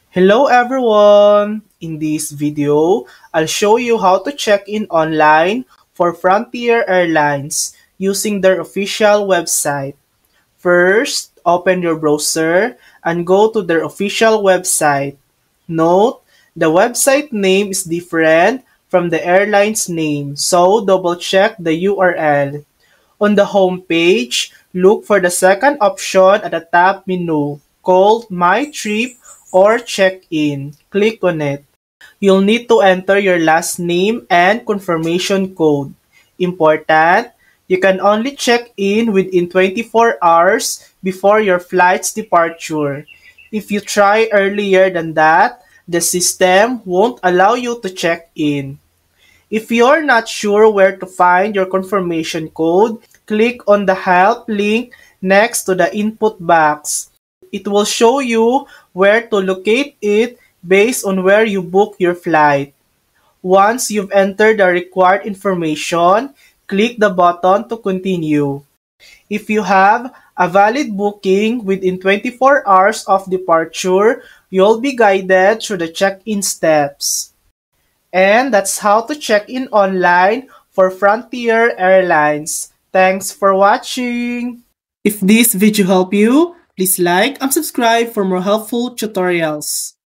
Hello everyone! In this video, I'll show you how to check in online for Frontier Airlines using their official website. First, open your browser and go to their official website. Note, the website name is different from the airline's name, so double check the URL. On the home page, look for the second option at the top menu called My Trip or Check-in. Click on it. You'll need to enter your last name and confirmation code. Important, you can only check in within 24 hours before your flight's departure. If you try earlier than that, the system won't allow you to check in. If you're not sure where to find your confirmation code, click on the help link next to the input box. It will show you where to locate it based on where you book your flight. Once you've entered the required information, click the button to continue. If you have a valid booking within 24 hours of departure, you'll be guided through the check-in steps. And that's how to check in online for Frontier Airlines. Thanks for watching! If this video helped you, please like and subscribe for more helpful tutorials.